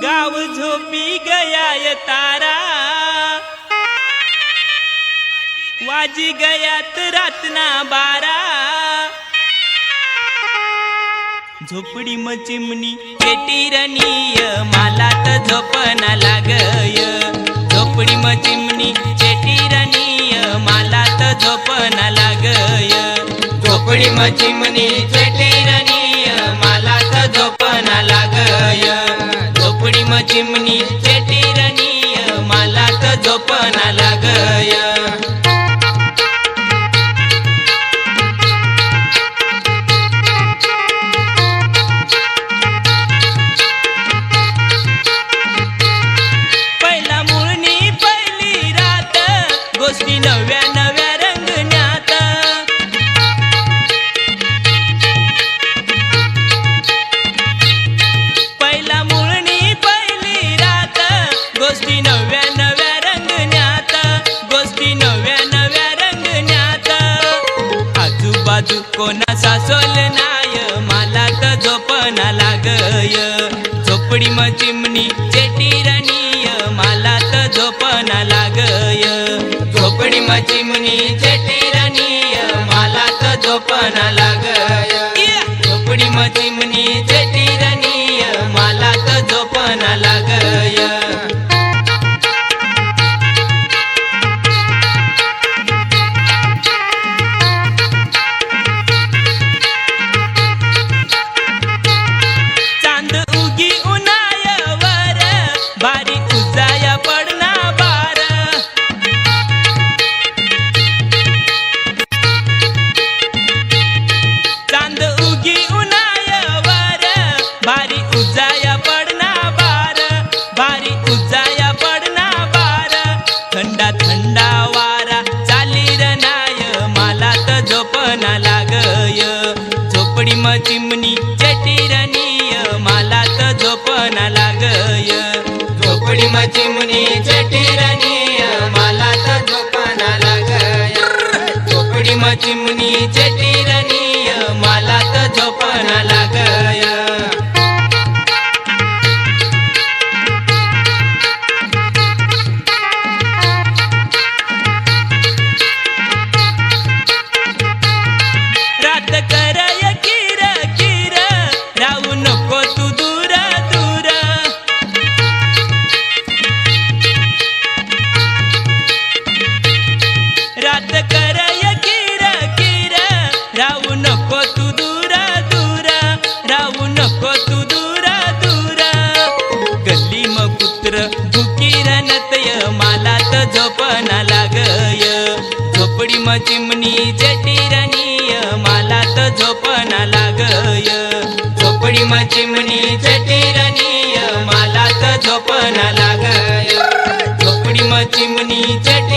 गाव झोपी गया ये तारा, वाजी गयात रातना बारा। झोपडी म चिमणी पेटी रनीय, मला तर झोपना लागय। झोपडी म चिमणी पेटी रनीय, मला तर झोपना लागय। झोपडी म चिमणी पेटी रनीय, मला तर झोपना लागय। झोपडी म चिमणी पेटी रनीय, मला तर झोपना लागय। गोष्टी नव्या नव्या रंगण्यात, पहिला मुळणी पहिली रात। गोष्टी नव्या नव्या रंगण्यात, गोष्टी नव्या नव्या रंगण्यात। आजूबाजू कोणा सासोल नाय, मला तर झोपना लागय। झोपडी म चिमणी चेटी रनीय, मला तर झोपना लागय। झोपडी म चिमणी चेटी रनीय, मला तर झोपना लागय। झोपडी म चिमणी चेटी रनीय, मला तर झोपना लागय। चांद उगी उन्हाळ्यावर, भारी उजाया पडना बार। चांद उगी उन्हाळ्यावर, भारी उजाया पडना बार। भारी उजाया पडना बार। थंडा थंडा वारा चाली रनाय, मला तर झोपना लागय। झोपडी म चिमणी चेटी रनीय, मला तर झोपना लागय। झोपडी म चिमणी चेटी रनीय, मला तर झोपना लागय। झोपडी म चिमणी चेटी रनीय, मला तर झोपना लागय। रात करय किर किर, राहू नको तू दूर दूर। रात करय किर किर, राहू नको तू दूर दूर। राहू नको तू दूर दूर। गल्ली म कुत्र भुकीर नतय, मला तर झोपना लागय। झोपडी म चिमणी चेटी रनीय, मला तर झोपना लागय। झोपडी म चिमणी चेटी रनीय, मला तर झोपना लागय। झोपडी म चिमणी चेटी